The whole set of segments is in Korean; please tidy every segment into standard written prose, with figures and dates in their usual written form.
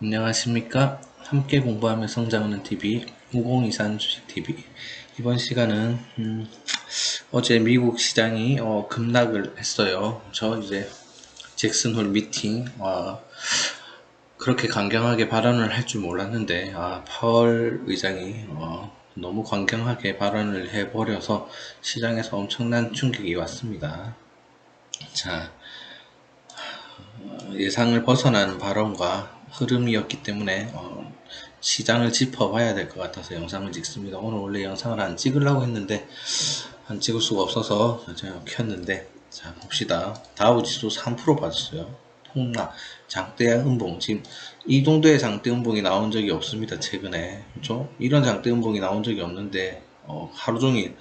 안녕하십니까. 함께 공부하며 성장하는 TV 5023 주식TV. 이번 시간은 어제 미국 시장이 급락을 했어요. 저 이제 잭슨 홀 미팅 그렇게 강경하게 발언을 할 줄 몰랐는데 파월 의장이 너무 강경하게 발언을 해버려서 시장에서 엄청난 충격이 왔습니다. 자, 예상을 벗어난 발언과 흐름이었기 때문에 시장을 짚어봐야 될 것 같아서 영상을 찍습니다. 오늘 원래 영상을 안 찍으려고 했는데 안 찍을 수가 없어서 제가 켰는데, 자 봅시다. 다우지수 3% 빠졌어요. 폭락, 장대 음봉. 지금 이 정도의 장대 음봉이 나온 적이 없습니다. 최근에. 그렇죠? 이런 장대 음봉이 나온 적이 없는데 하루 종일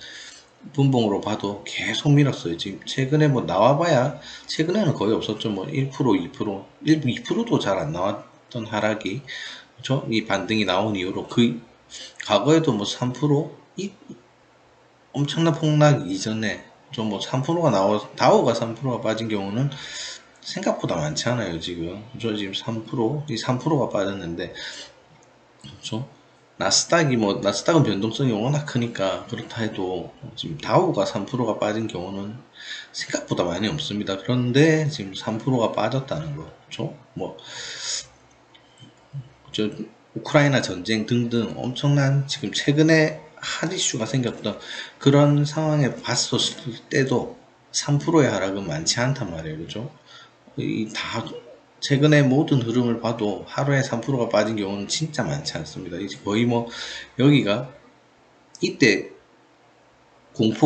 분봉으로 봐도 계속 밀었어요. 지금 최근에 뭐 나와봐야 최근에는 거의 없었죠. 뭐 1%, 2%, 2%도 잘 안 나왔던 하락이, 그렇죠? 이 반등이 나온 이후로 과거에도 뭐 3%, 엄청난 폭락 이전에 좀 뭐 3%가 다우가 3%가 빠진 경우는 생각보다 많지 않아요. 지금 지금 3%, 이 3%가 빠졌는데, 그렇죠? 나스닥은 변동성이 워낙 크니까 그렇다 해도 지금 다우가 3%가 빠진 경우는 생각보다 많이 없습니다. 그런데 지금 3%가 빠졌다는 거, 그렇죠? 저 우크라이나 전쟁 등등 엄청난 지금 최근에 핫 이슈가 생겼던 그런 상황에 봤었을 때도 3%의 하락은 많지 않단 말이에요. 그죠? 최근에 모든 흐름을 봐도 하루에 3%가 빠진 경우는 진짜 많지 않습니다. 이제 거의 뭐 여기가 이때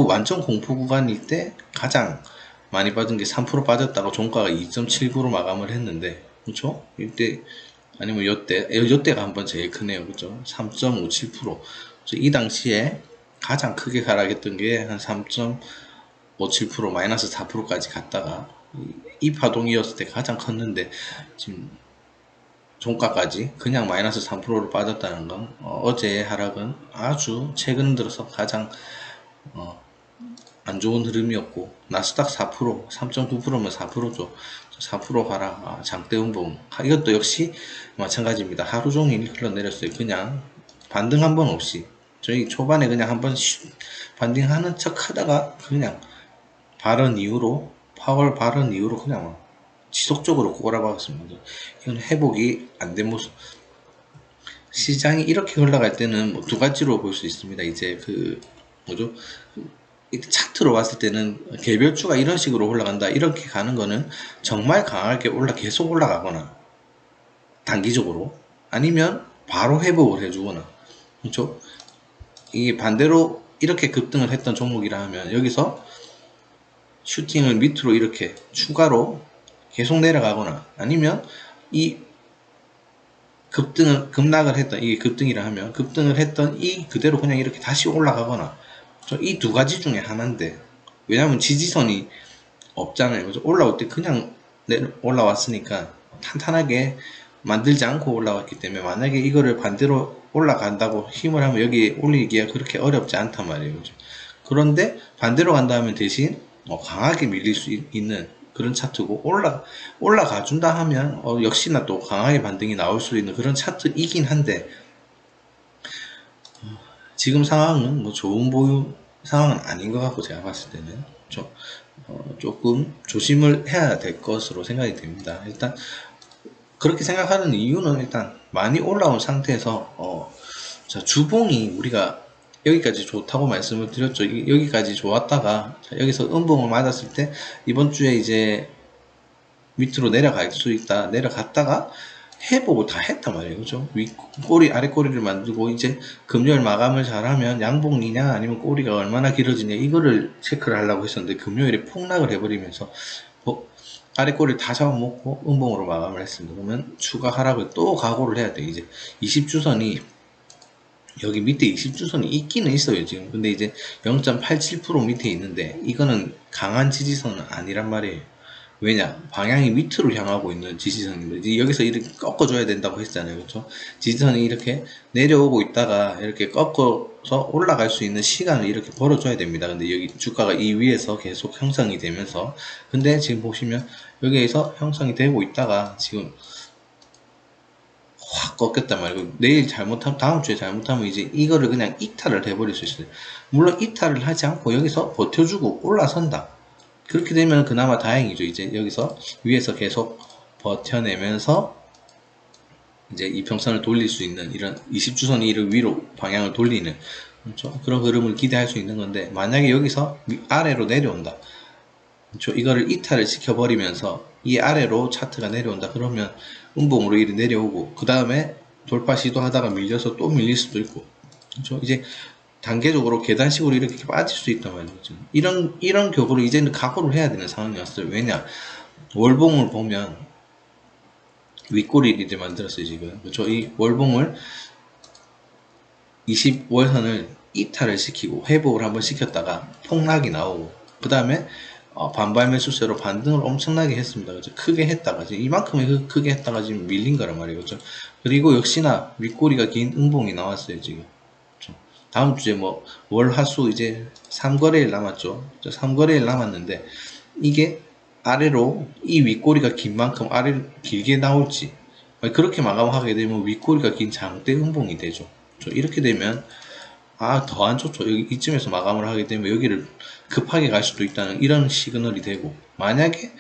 완전 공포 구간일 때 가장 많이 빠진 게 3% 빠졌다가 종가가 2.79로 마감을 했는데, 그렇죠? 이때 아니면 요때가 한번 제일 크네요. 그죠? 3.57%. 이 당시에 가장 크게 하락했던 게 한 3.57% 마이너스 4%까지 갔다가 이 파동이었을 때 가장 컸는데, 지금 종가까지 그냥 마이너스 3%로 빠졌다는 건 어제의 하락은 아주 최근 들어서 가장 안 좋은 흐름이었고, 나스닥 4%, 3.9%면 4%죠. 4% 하락, 장대 음봉. 이것도 역시 마찬가지입니다. 하루 종일 흘러내렸어요. 그냥 반등 한 번 없이. 저희 초반에 그냥 한번 반등하는 척 하다가 그냥 파월 발언 이후로 그냥 지속적으로 꼬라박았습니다. 이건 회복이 안 된 모습. 시장이 이렇게 흘러갈 때는 뭐 두 가지로 볼 수 있습니다. 이제 뭐죠? 차트로 봤을 때는 개별주가 이런 식으로 올라간다, 이렇게 가는 거는 정말 강하게 계속 올라가거나 단기적으로, 아니면 바로 회복을 해주거나, 그렇죠? 이게 반대로 이렇게 급등을 했던 종목이라 하면 여기서 슈팅을 밑으로 이렇게 추가로 계속 내려가거나, 아니면 이 급락을 했던, 이게 급등이라 하면 급등을 했던 이 그대로 그냥 이렇게 다시 올라가거나, 이 두 가지 중에 하나인데, 왜냐하면 지지선이 없잖아요. 그래서 올라올 때 그냥 올라왔으니까 탄탄하게 만들지 않고 올라왔기 때문에, 만약에 이거를 반대로 올라간다고 힘을 하면 여기 올리기가 그렇게 어렵지 않단 말이에요. 그죠? 그런데 반대로 간다 하면 대신 강하게 밀릴 수 있는 그런 차트고, 올라가 준다 하면 역시나 또 강하게 반등이 나올 수 있는 그런 차트이긴 한데, 지금 상황은 뭐 좋은 보유 상황은 아닌 것 같고, 제가 봤을 때는 조금 조심을 해야 될 것으로 생각이 됩니다. 일단 그렇게 생각하는 이유는, 일단 많이 올라온 상태에서 자, 주봉이 우리가 여기까지 좋다고 말씀을 드렸죠. 여기까지 좋았다가 여기서 음봉을 맞았을 때 이번 주에 이제 밑으로 내려갈 수 있다, 내려갔다가 회복을 다 했단 말이에요. 그죠? 아래 꼬리를 만들고, 이제 금요일 마감을 잘하면 양봉이냐 아니면 꼬리가 얼마나 길어지냐 이거를 체크를 하려고 했었는데, 금요일에 폭락을 해버리면서 아래 꼬리를 다 잡아먹고 음봉으로 마감을 했습니다. 그러면 추가 하락을 또 각오를 해야 돼. 이제 20주선이 여기 밑에 20주선이 있기는 있어요 지금. 근데 이제 0.87% 밑에 있는데, 이거는 강한 지지선은 아니란 말이에요. 왜냐? 방향이 밑으로 향하고 있는 지지선입니다. 여기서 이렇게 꺾어줘야 된다고 했잖아요. 그렇죠? 지지선이 이렇게 내려오고 있다가 이렇게 꺾어서 올라갈 수 있는 시간을 이렇게 벌어줘야 됩니다. 근데 여기 주가가 이 위에서 계속 형성이 되면서, 근데 지금 보시면 여기에서 형성이 되고 있다가 지금 확 꺾였단 말이고, 내일 잘못하면, 다음 주에 잘못하면 이제 이거를 그냥 이탈을 해버릴 수 있어요. 물론 이탈을 하지 않고 여기서 버텨주고 올라선다. 그렇게 되면 그나마 다행이죠. 이제 여기서 위에서 계속 버텨내면서 이제 이평선을 돌릴 수 있는, 이런 20주선이 이를 위로 방향을 돌리는, 그렇죠? 그런 흐름을 기대할 수 있는 건데, 만약에 여기서 아래로 내려온다. 그렇죠? 이거를 이탈을 시켜버리면서 이 아래로 차트가 내려온다. 그러면 음봉으로 이리 내려오고, 그 다음에 돌파 시도하다가 밀려서 또 밀릴 수도 있고, 그렇죠? 이제 단계적으로 계단식으로 이렇게 빠질 수 있단 말이죠. 이런 격으로 이제는 각오를 해야 되는 상황이었어요. 왜냐? 월봉을 보면 윗꼬리를 이제 만들었어요, 지금. 그렇죠? 이 월봉을 25월선을 이탈을 시키고 회복을 한번 시켰다가 폭락이 나오고, 그 다음에 반발 매수세로 반등을 엄청나게 했습니다. 그렇죠? 크게 했다가 지금 이만큼의 크게 했다가 지금 밀린 거란 말이에요. 그렇죠? 그리고 역시나 윗꼬리가 긴 음봉이 나왔어요, 지금. 그렇죠? 다음 주에 뭐 월, 화, 수 이제 3거래일 남았죠. 3거래일 남았는데 이게 아래로 이 윗꼬리가 긴 만큼 아래로 길게 나올지, 그렇게 마감하게 되면 윗꼬리가 긴 장대 음봉이 되죠. 이렇게 되면 더 안 좋죠. 여기 이쯤에서 마감을 하게 되면 여기를 급하게 갈 수도 있다는 이런 시그널이 되고, 만약에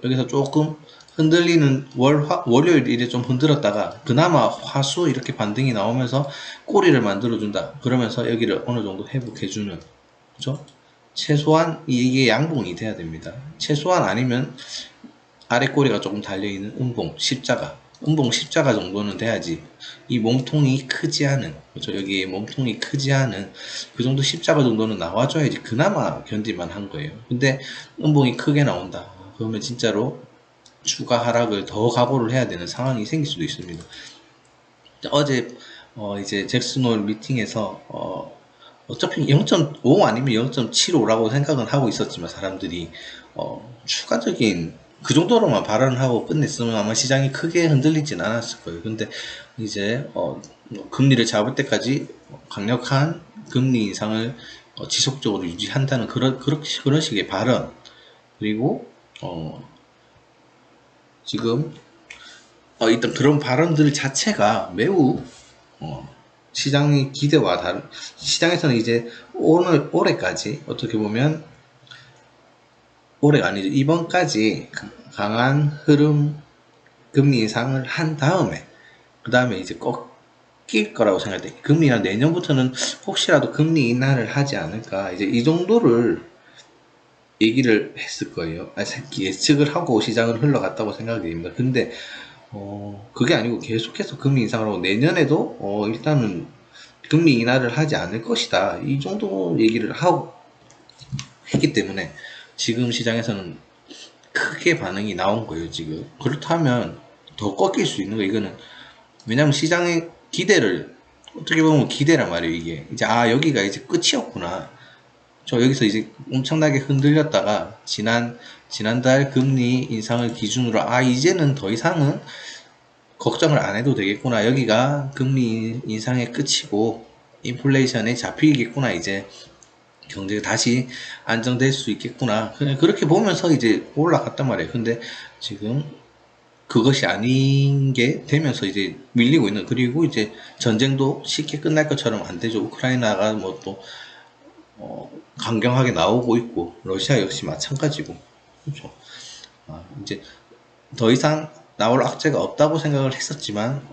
여기서 조금 흔들리는 월요일 일에 좀 흔들었다가 그나마 화수 이렇게 반등이 나오면서 꼬리를 만들어준다. 그러면서 여기를 어느 정도 회복해주는, 그죠? 최소한 이게 양봉이 돼야 됩니다. 최소한 아니면 아래 꼬리가 조금 달려있는 음봉 십자가 정도는 돼야지, 이 몸통이 크지 않은, 그렇죠? 여기 몸통이 크지 않은 그 정도 십자가 정도는 나와줘야지 그나마 견딜만 한 거예요. 근데 음봉이 크게 나온다. 그러면 진짜로 추가 하락을 더 각오를 해야 되는 상황이 생길 수도 있습니다. 어제 이제 잭슨홀 미팅에서 어차피 0.5 아니면 0.75라고 생각은 하고 있었지만 사람들이 추가적인 그 정도로만 발언을 하고 끝냈으면 아마 시장이 크게 흔들리진 않았을 거예요. 근데 이제 금리를 잡을 때까지 강력한 금리 인상을 지속적으로 유지한다는 그런 식의 발언, 그리고 지금 일단 그런 발언들 자체가 매우 시장의 기대와 다른, 시장에서는 이제 올해까지 어떻게 보면, 올해가 아니죠, 이번까지 강한 흐름 금리 인상을 한 다음에 그 다음에 이제 꺾일 거라고 생각돼. 금리 인하 내년부터는 혹시라도 금리 인하를 하지 않을까, 이제 이 정도를 얘기를 했을 거예요. 예측을 하고 시장을 흘러갔다고 생각이 됩니다. 근데 그게 아니고 계속해서 금리 인상을 하고 내년에도 일단은 금리 인하를 하지 않을 것이다, 이 정도 얘기를 하고 했기 때문에 지금 시장에서는 크게 반응이 나온 거예요. 지금 그렇다면 더 꺾일 수 있는 거, 이거는. 왜냐면 시장의 기대를, 어떻게 보면 기대란 말이에요. 이게 이제 여기가 이제 끝이었구나. 여기서 이제 엄청나게 흔들렸다가 지난달 금리 인상을 기준으로 이제는 더 이상은 걱정을 안 해도 되겠구나. 여기가 금리 인상의 끝이고 인플레이션에 잡히겠구나. 이제 경제가 다시 안정될 수 있겠구나. 그냥 그렇게 보면서 이제 올라갔단 말이에요. 근데 지금 그것이 아닌 게 되면서 이제 밀리고 있는, 그리고 이제 전쟁도 쉽게 끝날 것처럼 안 되죠. 우크라이나가 뭐 또 강경하게 나오고 있고, 러시아 역시 마찬가지고, 그렇죠. 이제 더 이상 나올 악재가 없다고 생각을 했었지만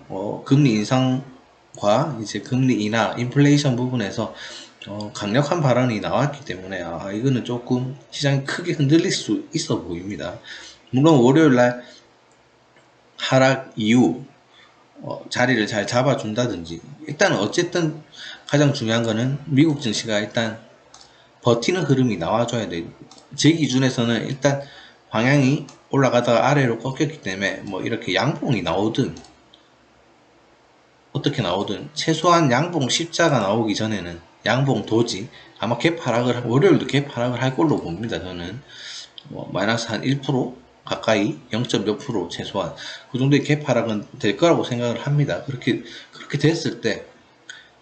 금리 인상과 이제 금리 인하, 인플레이션 부분에서 강력한 발언이 나왔기 때문에 이거는 조금 시장이 크게 흔들릴 수 있어 보입니다. 물론 월요일날 하락 이후 자리를 잘 잡아준다든지, 일단 어쨌든 가장 중요한 거는 미국 증시가 일단 버티는 흐름이 나와줘야 돼요. 제 기준에서는 일단 방향이 올라가다가 아래로 꺾였기 때문에 뭐 이렇게 양봉이 나오든 어떻게 나오든 최소한 양봉 십자가 나오기 전에는, 양봉 도지, 아마 월요일도 갭 하락을 할 걸로 봅니다. 저는 마이너스 한 1% 가까이, 0. 몇 프로 최소한 그 정도의 갭 하락은 될 거라고 생각을 합니다. 그렇게 됐을 때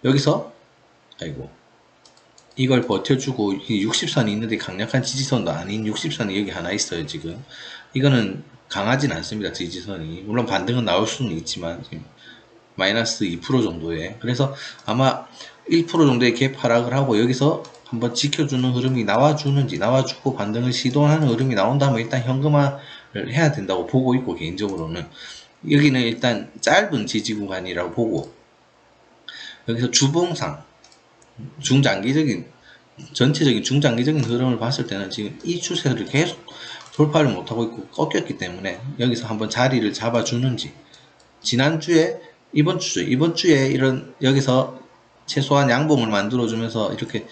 여기서 이걸 버텨주고 60선이 있는데 강력한 지지선도 아닌 60선이 여기 하나 있어요. 지금 이거는 강하진 않습니다. 지지선이. 물론 반등은 나올 수는 있지만 지금 마이너스 2% 정도에, 그래서 아마 1% 정도의 갭 하락을 하고 여기서 한번 지켜주는 흐름이 나와주는지, 나와주고 반등을 시도하는 흐름이 나온다면 일단 현금화를 해야 된다고 보고 있고, 개인적으로는 여기는 일단 짧은 지지 구간이라고 보고, 여기서 주봉상 중장기적인, 전체적인 중장기적인 흐름을 봤을 때는 지금 이 추세를 계속 돌파를 못하고 있고 꺾였기 때문에 여기서 한번 자리를 잡아주는지, 지난주에 이번 주에 이런 여기서 최소한 양봉을 만들어주면서 이렇게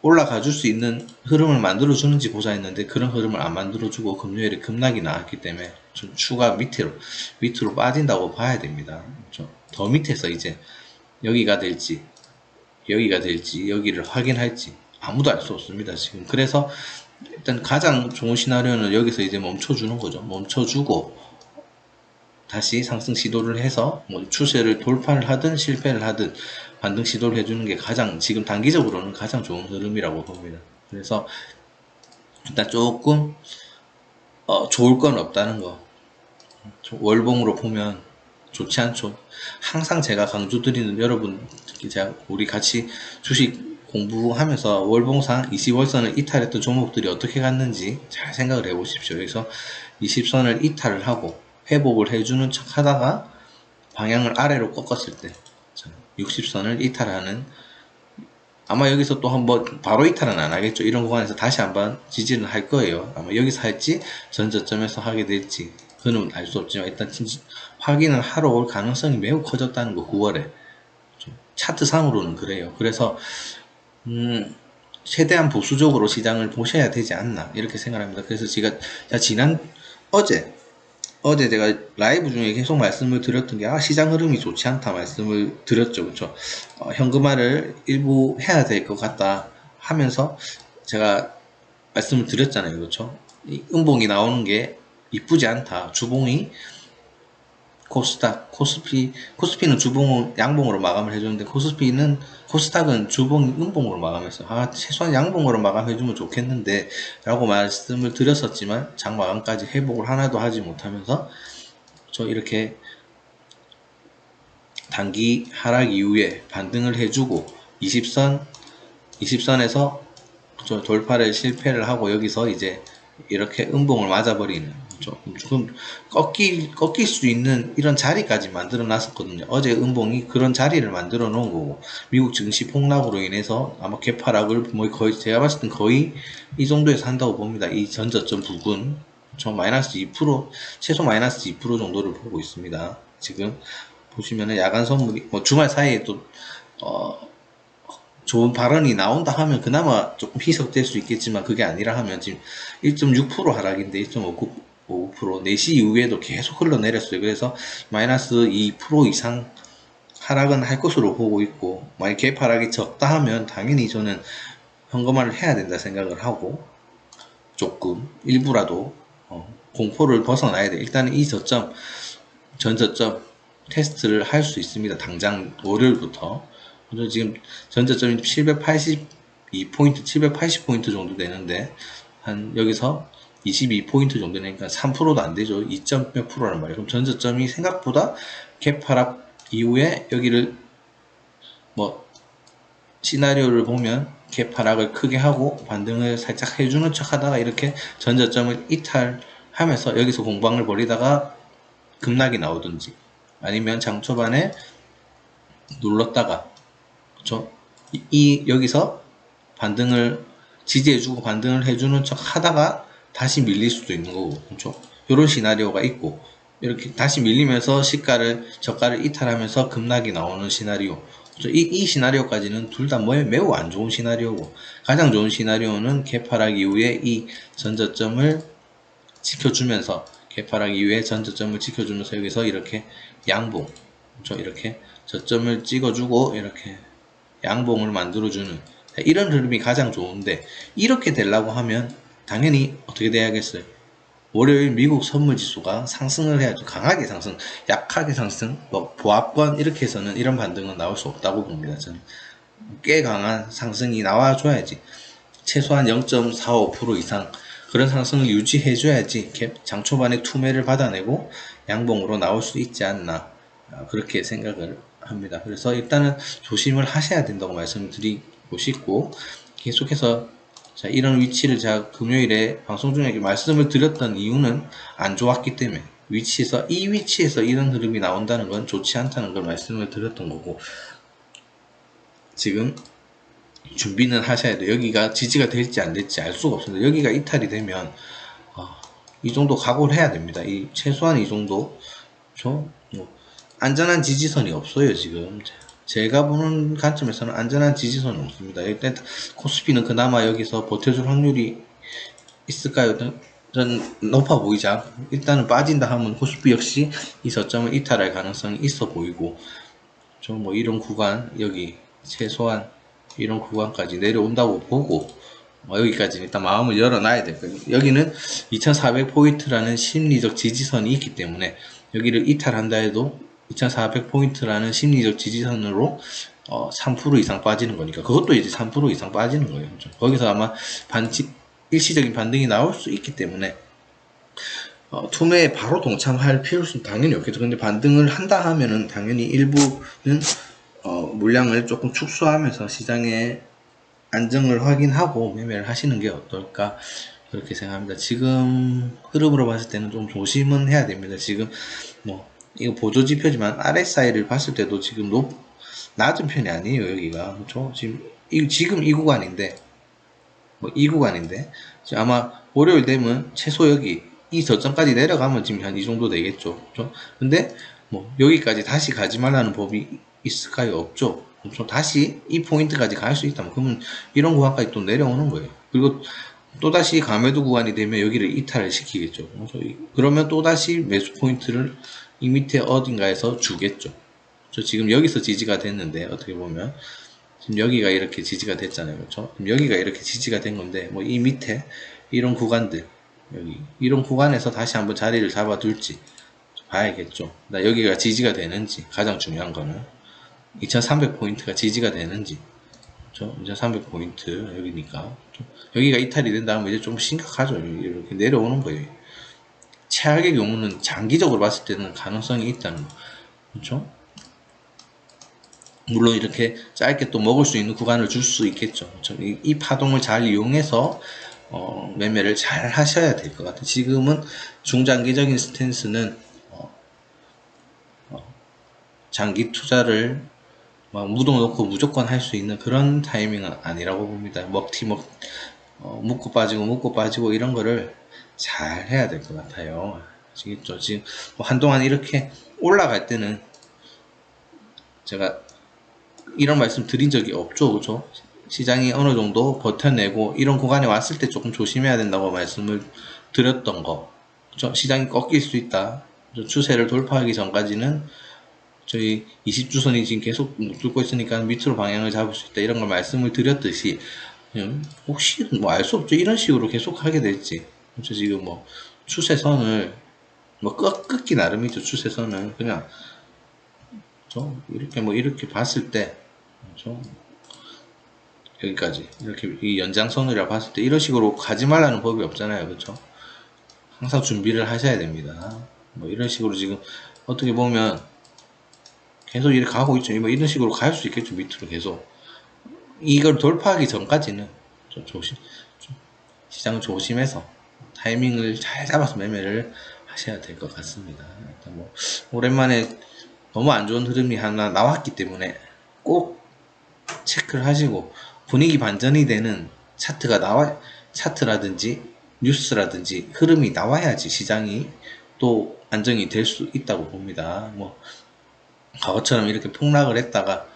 올라가 줄 수 있는 흐름을 만들어주는지 보자 했는데 그런 흐름을 안 만들어주고 금요일에 급락이 나왔기 때문에 좀 추가 밑으로 빠진다고 봐야 됩니다. 좀 더 밑에서 이제 여기가 될지 여기를 확인할지 아무도 알 수 없습니다 지금. 그래서 일단 가장 좋은 시나리오는 여기서 이제 멈춰주는 거죠. 멈춰주고 다시 상승 시도를 해서 뭐 추세를 돌파를 하든 실패를 하든 반등 시도를 해주는 게 가장 지금 단기적으로는 가장 좋은 흐름이라고 봅니다. 그래서 일단 조금 좋을 건 없다는 거, 월봉으로 보면 좋지 않죠. 항상 제가 강조드리는, 여러분 제가 우리 같이 주식 공부하면서 월봉상 20월선을 이탈했던 종목들이 어떻게 갔는지 잘 생각을 해 보십시오. 그래서 20선을 이탈을 하고 회복을 해주는 척 하다가 방향을 아래로 꺾었을 때 60선을 이탈하는, 아마 여기서 또 한번 바로 이탈은 안 하겠죠. 이런 구간에서 다시 한번 지지를 할 거예요. 아마 여기서 할지 전저점에서 하게 될지 그는 알 수 없지만 일단 확인을 하러 올 가능성이 매우 커졌다는 거, 9월에 차트상으로는 그래요. 그래서 최대한 보수적으로 시장을 보셔야 되지 않나 이렇게 생각합니다. 그래서 제가 어제 제가 라이브 중에 계속 말씀을 드렸던 게, 시장 흐름이 좋지 않다 말씀을 드렸죠. 그렇죠? 현금화를 일부 해야 될 것 같다 하면서 제가 말씀을 드렸잖아요. 그렇죠? 이 음봉이 나오는 게 이쁘지 않다. 주봉이 코스피는 주봉을 양봉으로 마감을 해주는데 코스닥은 주봉이 음봉으로 마감했어요. 최소한 양봉으로 마감해주면 좋겠는데 라고 말씀을 드렸었지만 장 마감까지 회복을 하나도 하지 못하면서 이렇게 단기 하락 이후에 반등을 해주고 20선에서 돌파를 실패를 하고 여기서 이제 이렇게 음봉을 맞아버리는, 조금 꺾일 수 있는 이런 자리까지 만들어 놨었거든요. 어제 음봉이 그런 자리를 만들어 놓은 거고, 미국 증시 폭락으로 인해서 아마 개파락을 거의 제가 봤을 땐 거의 이 정도에서 한다고 봅니다. 이 전저점 부근 마이너스 2%, 최소 마이너스 2% 정도를 보고 있습니다. 지금 보시면은 야간 선물이 주말 사이에 또 좋은 발언이 나온다 하면 그나마 조금 희석될 수 있겠지만, 그게 아니라 하면 지금 1.6% 하락인데 1.59%, 4시 이후에도 계속 흘러내렸어요. 그래서 마이너스 2% 이상 하락은 할 것으로 보고 있고, 만약 갭 하락이 적다 하면 당연히 저는 현금화를 해야 된다 생각을 하고, 조금 일부라도 공포를 벗어나야 돼. 일단은 이 전저점 테스트를 할 수 있습니다. 당장 월요일부터. 지금 전저점이 782포인트, 780포인트 정도 되는데, 여기서 22포인트 정도 되니까 3%도 안 되죠. 2점 몇 프로란 말이에요. 그럼 전저점이 생각보다 갭 하락 이후에 여기를 시나리오를 보면 갭 하락을 크게 하고 반등을 살짝 해주는 척 하다가 이렇게 전저점을 이탈하면서 여기서 공방을 벌이다가 급락이 나오든지, 아니면 장 초반에 눌렀다가 여기서 반등을 지지해주고 반등을 해주는 척 하다가 다시 밀릴 수도 있는 거고, 그렇죠? 이런 시나리오가 있고, 이렇게 다시 밀리면서 저가를 이탈하면서 급락이 나오는 시나리오, 이 시나리오까지는 둘 다 매우 안 좋은 시나리오고, 가장 좋은 시나리오는 개파락 이후에 이 전저점을 지켜주면서 여기서 이렇게 양봉, 이렇게 저점을 찍어주고 이렇게 양봉을 만들어주는 이런 흐름이 가장 좋은데, 이렇게 되려고 하면 당연히 어떻게 돼야겠어요? 월요일 미국 선물지수가 상승을 해야죠. 강하게 상승, 약하게 상승, 보합권 이렇게 해서는 이런 반등은 나올 수 없다고 봅니다. 저는 꽤 강한 상승이 나와줘야지, 최소한 0.45% 이상 그런 상승을 유지해줘야지 장 초반에 투매를 받아내고 양봉으로 나올 수 있지 않나, 그렇게 생각을 합니다. 그래서 일단은 조심을 하셔야 된다고 말씀드리고 싶고, 계속해서 자, 이런 위치를 제가 금요일에 방송 중에 말씀을 드렸던 이유는 안 좋았기 때문에, 이 위치에서 이런 흐름이 나온다는 건 좋지 않다는 걸 말씀을 드렸던 거고, 지금 준비는 하셔야 돼요. 여기가 지지가 될지 안 될지 알 수가 없습니다. 여기가 이탈이 되면 이 정도 각오를 해야 됩니다. 최소한 이 정도, 뭐 안전한 지지선이 없어요. 지금 제가 보는 관점에서는 안전한 지지선은 없습니다. 일단 코스피는 그나마 여기서 버텨줄 확률이 있을까요? 전 높아 보이지 않고, 일단은 빠진다 하면 코스피 역시 이 저점을 이탈할 가능성이 있어 보이고, 좀 뭐 이런 구간, 여기 최소한 이런 구간까지 내려온다고 보고, 여기까지 일단 마음을 열어놔야 되거든요. 여기는 2400포인트라는 심리적 지지선이 있기 때문에 여기를 이탈한다 해도 2400포인트라는 심리적 지지선으로 3% 이상 빠지는 거니까, 그것도 이제 3% 이상 빠지는 거예요. 거기서 아마 일시적인 반등이 나올 수 있기 때문에 투매에 바로 동참할 필요성은 당연히 없겠죠. 근데 반등을 한다 하면은 당연히 일부는 물량을 조금 축소하면서 시장의 안정을 확인하고 매매를 하시는 게 어떨까, 그렇게 생각합니다. 지금 흐름으로 봤을 때는 좀 조심은 해야 됩니다. 지금 뭐 이거 보조지표지만 RSI를 봤을 때도 지금 낮은 편이 아니에요. 여기가, 그렇죠? 지금 이 구간인데, 이 구간인데 아마 월요일 되면 최소 여기 이 저점까지 내려가면 지금 한 이 정도 되겠죠. 그렇죠? 근데 뭐 여기까지 다시 가지 말라는 법이 있을까요? 없죠. 그렇죠? 다시 이 포인트까지 갈 수 있다면 그러면 이런 구간까지 또 내려오는 거예요. 그리고 또다시 가매도 구간이 되면 여기를 이탈을 시키겠죠. 그렇죠? 그러면 또다시 매수 포인트를 이 밑에 어딘가에서 주겠죠. 그렇죠? 지금 여기서 지지가 됐는데, 어떻게 보면 지금 여기가 이렇게 지지가 됐잖아요. 그렇죠? 그럼 여기가 이렇게 지지가 된 건데, 뭐 이 밑에 이런 구간들, 여기 이런 구간에서 다시 한번 자리를 잡아둘지 봐야겠죠. 여기가 지지가 되는지, 가장 중요한 거는 2300포인트가 지지가 되는지, 그렇죠? 2300포인트 여기니까 여기가 이탈이 된다면 이제 좀 심각하죠. 이렇게 내려오는 거예요. 최악의 경우는 장기적으로 봤을 때는 가능성이 있다는 거, 그렇죠? 물론 이렇게 짧게 또 먹을 수 있는 구간을 줄 수 있겠죠. 그렇죠? 이 파동을 잘 이용해서 매매를 잘 하셔야 될 것 같아요. 지금은 중장기적인 스탠스는 장기 투자를 막 묻어놓고 무조건 할 수 있는 그런 타이밍은 아니라고 봅니다. 묻고 빠지고 이런 거를 잘 해야 될 것 같아요. 아시겠죠? 지금 뭐 한동안 이렇게 올라갈 때는 제가 이런 말씀 드린 적이 없죠. 그죠? 시장이 어느 정도 버텨내고 이런 구간에 왔을 때 조금 조심해야 된다고 말씀을 드렸던 거. 그죠? 시장이 꺾일 수 있다. 추세를 돌파하기 전까지는 저희 20주선이 지금 계속 뚫고 있으니까 밑으로 방향을 잡을 수 있다, 이런 걸 말씀을 드렸듯이, 혹시 뭐 알 수 없죠. 이런 식으로 계속 하게 될지. 그렇죠? 지금 뭐 추세선을 뭐 끊기 나름이죠. 추세선을 그냥 이렇게 봤을 때, 그렇죠? 여기까지 이렇게 이 연장선이라 봤을 때 이런 식으로 가지 말라는 법이 없잖아요. 그렇죠? 항상 준비를 하셔야 됩니다. 뭐 이런 식으로 지금 어떻게 보면 계속 이렇게 가고 있죠. 뭐 이런 식으로 갈 수 있겠죠. 밑으로 계속 이걸 돌파하기 전까지는 좀 시장을 조심해서 타이밍을 잘 잡아서 매매를 하셔야 될 것 같습니다. 일단 뭐 오랜만에 너무 안 좋은 흐름이 하나 나왔기 때문에 꼭 체크를 하시고, 분위기 반전이 되는 차트라든지 뉴스라든지 흐름이 나와야지 시장이 또 안정이 될 수 있다고 봅니다. 뭐 과거처럼 이렇게 폭락을 했다가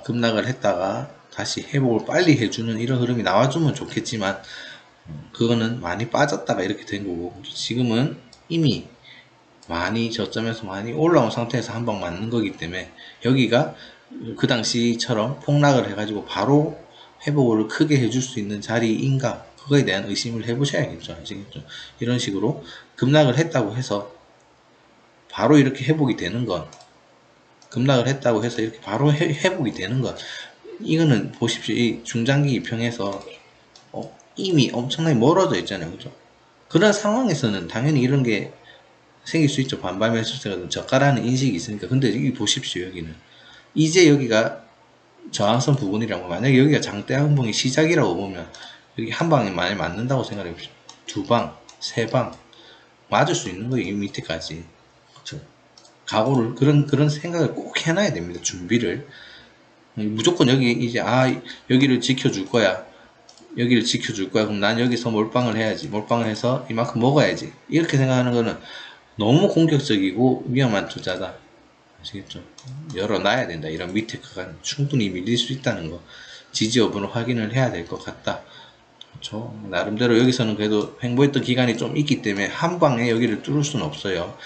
급락을 했다가 다시 회복을 빨리 해주는 이런 흐름이 나와주면 좋겠지만, 그거는 많이 빠졌다가 이렇게 된 거고, 지금은 이미 많이 저점에서 많이 올라온 상태에서 한 방 맞는 거기 때문에 여기가 그 당시처럼 폭락을 해가지고 바로 회복을 크게 해줄 수 있는 자리인가, 그거에 대한 의심을 해보셔야겠죠. 아시겠죠? 이런 식으로 급락을 했다고 해서 바로 이렇게 회복이 되는 건, 급락을 했다고 해서 이렇게 바로 회복이 되는 건, 이거는 보십시오. 이 중장기 이평에서 이미 엄청나게 멀어져 있잖아요. 그죠? 그런 상황에서는 당연히 이런 게 생길 수 있죠. 반발 매수세가 저가라는 인식이 있으니까. 근데 여기 보십시오. 여기는 이제 여기가 저항선 부분이라고, 만약에 여기가 장대 항봉의 시작이라고 보면 여기 한 방에 많이 맞는다고 생각해 보십시오. 두 방, 세 방 맞을 수 있는 거예요. 이 밑에까지. 그렇죠? 각오를, 그런 생각을 꼭 해놔야 됩니다. 준비를. 무조건 여기 이제 여기를 지켜줄 거야. 여기를 지켜줄 거야. 그럼 난 여기서 몰빵을 해야지. 몰빵을 해서 이만큼 먹어야지. 이렇게 생각하는 거는 너무 공격적이고 위험한 투자다. 아시겠죠? 열어놔야 된다. 이런 밑에 구간 충분히 밀릴 수 있다는 거. 지지 여부는 확인을 해야 될 것 같다. 그렇죠? 나름대로 여기서는 그래도 횡보했던 기간이 좀 있기 때문에 한 방에 여기를 뚫을 수는 없어요.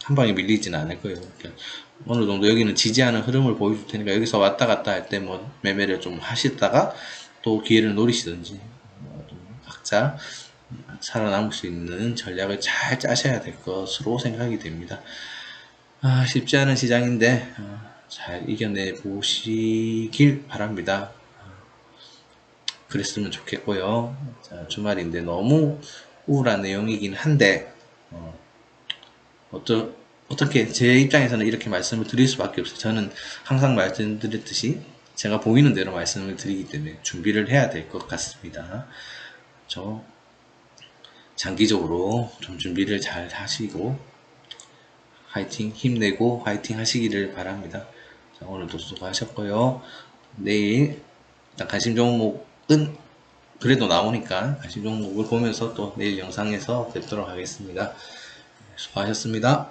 한 방에 밀리지는 않을 거예요. 그러니까 어느 정도 여기는 지지하는 흐름을 보여줄 테니까 여기서 왔다 갔다 할 때 뭐 매매를 좀 하시다가 또 기회를 노리시든지 각자 살아남을 수 있는 전략을 잘 짜셔야 될 것으로 생각이 됩니다. 쉽지 않은 시장인데 잘 이겨내 보시길 바랍니다. 그랬으면 좋겠고요. 자, 주말인데 너무 우울한 내용이긴 한데 어떻게 제 입장에서는 이렇게 말씀을 드릴 수밖에 없어요. 저는 항상 말씀드렸듯이 제가 보이는 대로 말씀을 드리기 때문에 준비를 해야 될 것 같습니다. 장기적으로 좀 준비를 잘 하시고 화이팅, 힘내고 화이팅 하시기를 바랍니다. 자, 오늘도 수고하셨고요. 내일 일단 관심 종목은 그래도 나오니까 관심 종목을 보면서 또 내일 영상에서 뵙도록 하겠습니다. 수고하셨습니다.